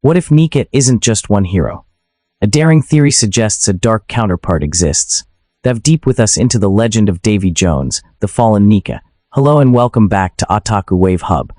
What if Nika isn't just one hero? A daring theory suggests a dark counterpart exists. Dive deep with us into the legend of Davy Jones, the fallen Nika. Hello and welcome back to Otaku Wave Hub.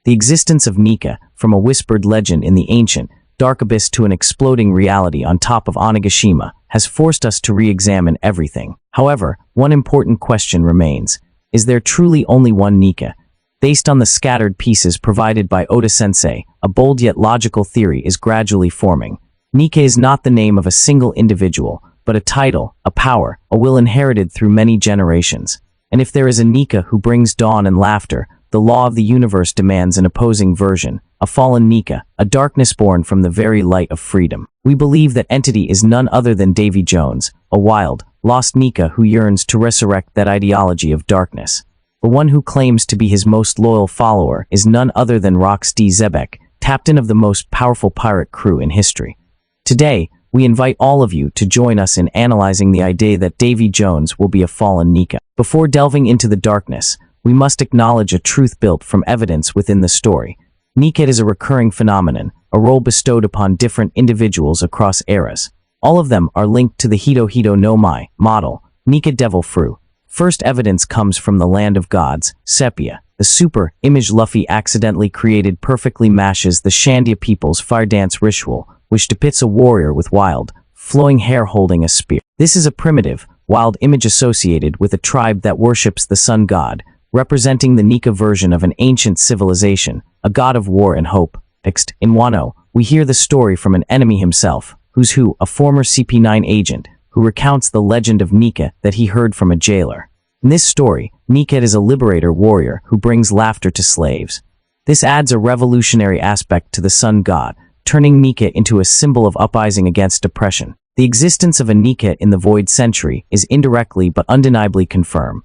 The existence of Nika, from a whispered legend in the ancient, dark abyss to an exploding reality on top of Onigashima, has forced us to re-examine everything. However, one important question remains. Is there truly only one Nika? Based on the scattered pieces provided by Oda-sensei, a bold yet logical theory is gradually forming. Nika is not the name of a single individual, but a title, a power, a will inherited through many generations. And if there is a Nika who brings dawn and laughter, the law of the universe demands an opposing version, a fallen Nika, a darkness born from the very light of freedom. We believe that entity is none other than Davy Jones, a wild, lost Nika who yearns to resurrect that ideology of darkness. The one who claims to be his most loyal follower is none other than Xebec, captain of the most powerful pirate crew in history. Today, we invite all of you to join us in analyzing the idea that Davy Jones will be a fallen Nika. Before delving into the darkness, we must acknowledge a truth built from evidence within the story. Nika is a recurring phenomenon, a role bestowed upon different individuals across eras. All of them are linked to the Hito no Mai model, Nika Devil Fruit. First evidence comes from the land of gods, Sepia. The super image Luffy accidentally created perfectly matches the Shandia people's fire dance ritual, which depicts a warrior with wild, flowing hair holding a spear. This is a primitive, wild image associated with a tribe that worships the sun god, representing the Nika version of an ancient civilization, a god of war and hope. Next, in Wano, we hear the story from an enemy himself, Who's Who, a former CP9 agent, who recounts the legend of Nika that he heard from a jailer. In this story, Nika is a liberator warrior who brings laughter to slaves. This adds a revolutionary aspect to the sun god, turning Nika into a symbol of uprising against oppression. The existence of a Nika in the Void Century is indirectly but undeniably confirmed.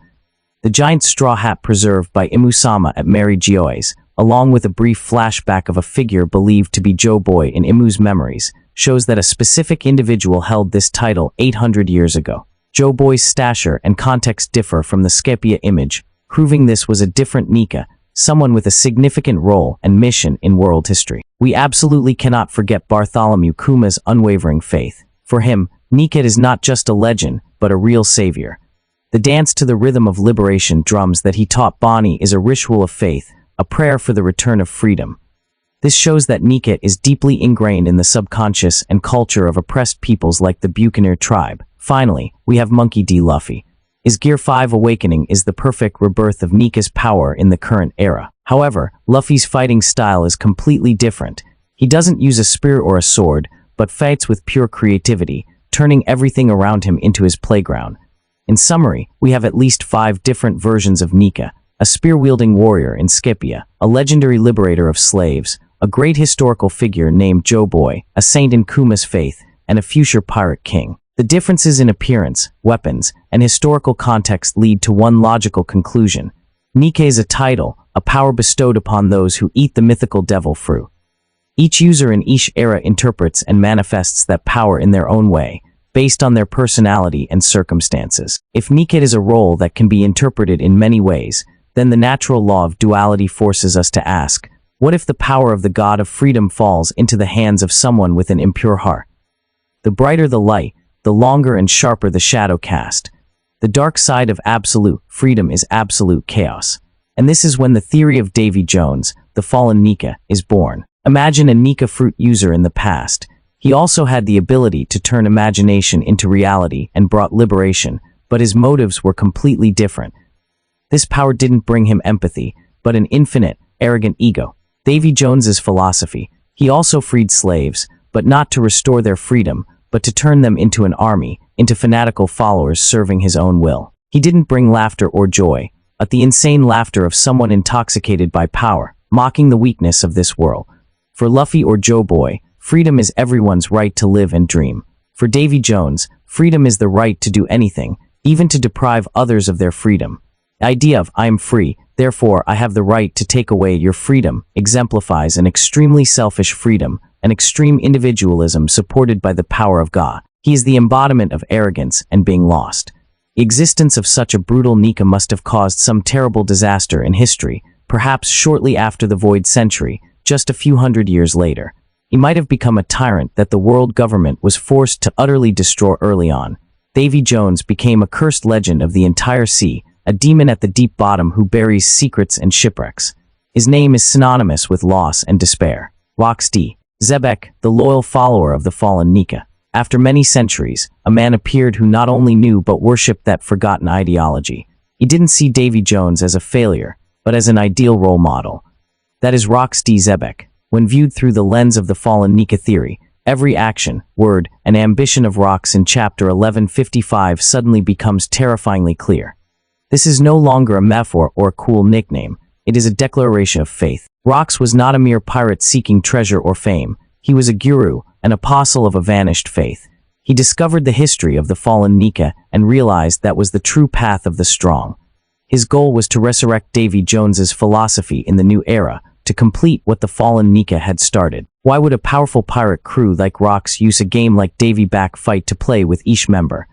The giant straw hat preserved by Imu-sama at Mary Gioi's, along with a brief flashback of a figure believed to be Joe Boy in Imu's memories, shows that a specific individual held this title 800 years ago. Joe Boy's stature and context differ from the Sepia image, proving this was a different Nika, someone with a significant role and mission in world history. We absolutely cannot forget Bartholomew Kuma's unwavering faith. For him, Nika is not just a legend, but a real savior. The dance to the rhythm of liberation drums that he taught Bonnie is a ritual of faith, a prayer for the return of freedom. This shows that Nika is deeply ingrained in the subconscious and culture of oppressed peoples like the Buccaneer tribe. Finally, we have Monkey D. Luffy. His Gear 5 awakening is the perfect rebirth of Nika's power in the current era. However, Luffy's fighting style is completely different. He doesn't use a spear or a sword, but fights with pure creativity, turning everything around him into his playground. In summary, we have at least 5 different versions of Nika: a spear-wielding warrior in Scipia, a legendary liberator of slaves, a great historical figure named Joe Boy, a saint in Kuma's faith, and a future pirate king. The differences in appearance, weapons, and historical context lead to one logical conclusion. Nika is a title, a power bestowed upon those who eat the mythical devil fruit. Each user in each era interprets and manifests that power in their own way, based on their personality and circumstances. If Nika is a role that can be interpreted in many ways, then the natural law of duality forces us to ask, what if the power of the god of freedom falls into the hands of someone with an impure heart? The brighter the light, the longer and sharper the shadow cast. The dark side of absolute freedom is absolute chaos. And this is when the theory of Davy Jones, the fallen Nika, is born. Imagine a Nika fruit user in the past. He also had the ability to turn imagination into reality and brought liberation, but his motives were completely different. This power didn't bring him empathy, but an infinite, arrogant ego. Davy Jones's philosophy: he also freed slaves, but not to restore their freedom, but to turn them into an army, into fanatical followers serving his own will. He didn't bring laughter or joy, but the insane laughter of someone intoxicated by power, mocking the weakness of this world. For Luffy or Joe Boy, freedom is everyone's right to live and dream. For Davy Jones, freedom is the right to do anything, even to deprive others of their freedom. The idea of "I am free, therefore I have the right to take away your freedom" exemplifies an extremely selfish freedom, an extreme individualism supported by the power of God. He is the embodiment of arrogance and being lost. The existence of such a brutal Nika must have caused some terrible disaster in history, perhaps shortly after the Void Century, just a few hundred years later. He might have become a tyrant that the world government was forced to utterly destroy early on. Davy Jones became a cursed legend of the entire sea, a demon at the deep bottom who buries secrets and shipwrecks. His name is synonymous with loss and despair. Rocks D. Xebec, the loyal follower of the fallen Nika. After many centuries, a man appeared who not only knew but worshipped that forgotten ideology. He didn't see Davy Jones as a failure, but as an ideal role model. That is Rocks D. Xebec. When viewed through the lens of the fallen Nika theory, every action, word, and ambition of Rocks in Chapter 1155 suddenly becomes terrifyingly clear. This is no longer a metaphor or a cool nickname. It is a declaration of faith. Rocks was not a mere pirate seeking treasure or fame. He was a guru, an apostle of a vanished faith. He discovered the history of the fallen Nika and realized that was the true path of the strong. His goal was to resurrect Davy Jones's philosophy in the new era, to complete what the fallen Nika had started. Why would a powerful pirate crew like Rocks use a game like Davy Back Fight to play with each member?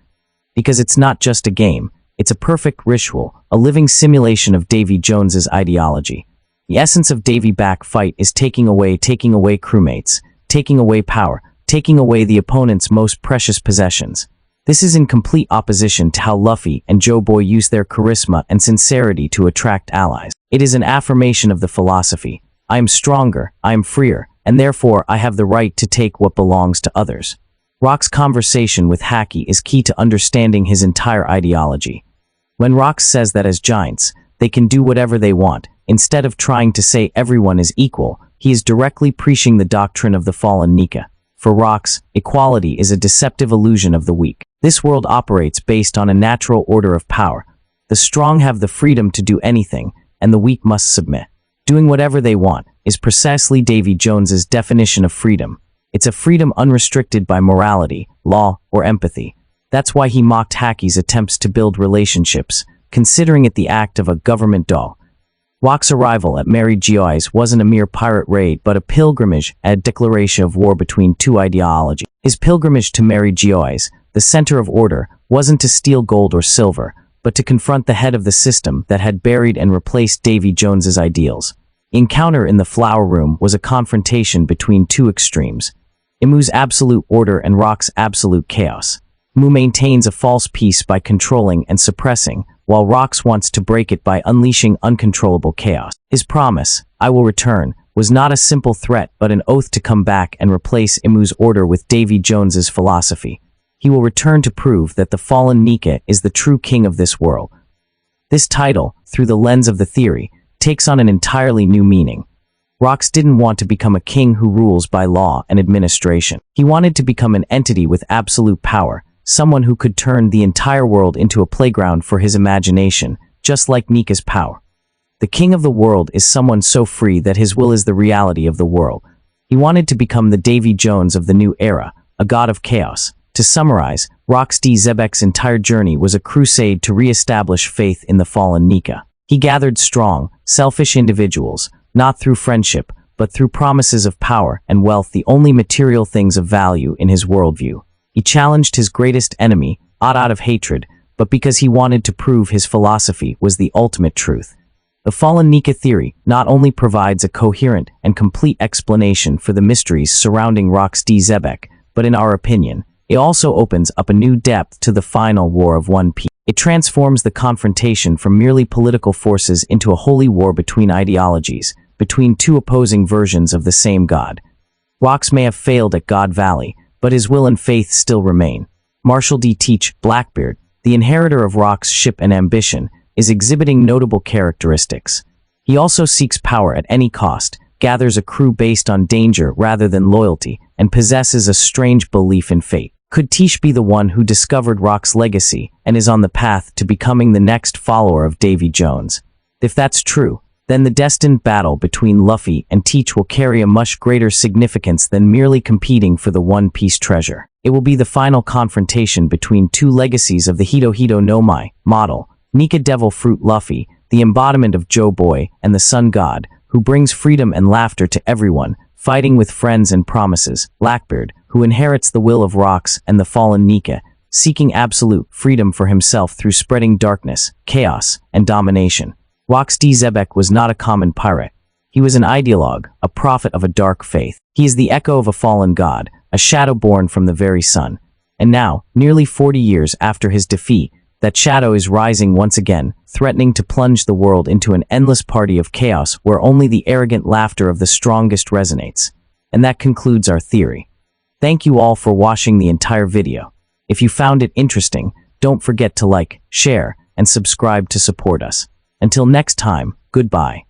Because it's not just a game, it's a perfect ritual, a living simulation of Davy Jones's ideology. The essence of Davy Back Fight is taking away crewmates, taking away power, taking away the opponent's most precious possessions. This is in complete opposition to how Luffy and Joe Boy use their charisma and sincerity to attract allies. It is an affirmation of the philosophy. I am stronger, I am freer, and therefore I have the right to take what belongs to others. Rock's conversation with Haki is key to understanding his entire ideology. When Rocks says that as giants, they can do whatever they want, instead of trying to say everyone is equal, he is directly preaching the doctrine of the fallen Nika. For Rocks, equality is a deceptive illusion of the weak. This world operates based on a natural order of power. The strong have the freedom to do anything, and the weak must submit. Doing whatever they want is precisely Davy Jones's definition of freedom. It's a freedom unrestricted by morality, law, or empathy. That's why he mocked Haki's attempts to build relationships, considering it the act of a government doll. Rock's arrival at Mary Geoise wasn't a mere pirate raid but a pilgrimage, a declaration of war between two ideologies. His pilgrimage to Mary Geoise, the center of order, wasn't to steal gold or silver, but to confront the head of the system that had buried and replaced Davy Jones's ideals. The encounter in the flower room was a confrontation between two extremes. Imu's absolute order and Rock's absolute chaos. Imu maintains a false peace by controlling and suppressing, while Rocks wants to break it by unleashing uncontrollable chaos. His promise, "I will return," was not a simple threat but an oath to come back and replace Imu's order with Davy Jones's philosophy. He will return to prove that the fallen Nika is the true king of this world. This title, through the lens of the theory, takes on an entirely new meaning. Rocks didn't want to become a king who rules by law and administration. He wanted to become an entity with absolute power, someone who could turn the entire world into a playground for his imagination, just like Nika's power. The king of the world is someone so free that his will is the reality of the world. He wanted to become the Davy Jones of the new era, a god of chaos. To summarize, Rocks D. Xebec's entire journey was a crusade to re-establish faith in the fallen Nika. He gathered strong, selfish individuals, not through friendship, but through promises of power and wealth, the only material things of value in his worldview. He challenged his greatest enemy, not out of hatred, but because he wanted to prove his philosophy was the ultimate truth. The fallen Nika theory not only provides a coherent and complete explanation for the mysteries surrounding Rocks D. Xebec, but in our opinion, it also opens up a new depth to the final War of One Piece. It transforms the confrontation from merely political forces into a holy war between ideologies, between two opposing versions of the same god. Rocks may have failed at God Valley, but his will and faith still remain. Marshall D. Teach, Blackbeard, the inheritor of Rocks' ship and ambition, is exhibiting notable characteristics. He also seeks power at any cost, gathers a crew based on danger rather than loyalty, and possesses a strange belief in fate. Could Teach be the one who discovered Rock's legacy and is on the path to becoming the next follower of Davy Jones? If that's true, then the destined battle between Luffy and Teach will carry a much greater significance than merely competing for the One Piece treasure. It will be the final confrontation between two legacies of the Hito Hito no Mai model, Nika Devil Fruit Luffy, the embodiment of Joe Boy, and the Sun God, who brings freedom and laughter to everyone, fighting with friends and promises, Blackbeard, who inherits the will of Rocks and the fallen Nika, seeking absolute freedom for himself through spreading darkness, chaos, and domination. Rocks D. Xebec was not a common pirate. He was an ideologue, a prophet of a dark faith. He is the echo of a fallen god, a shadow born from the very sun. And now, nearly 40 years after his defeat, that shadow is rising once again, threatening to plunge the world into an endless party of chaos where only the arrogant laughter of the strongest resonates. And that concludes our theory. Thank you all for watching the entire video. If you found it interesting, don't forget to like, share, and subscribe to support us. Until next time, goodbye.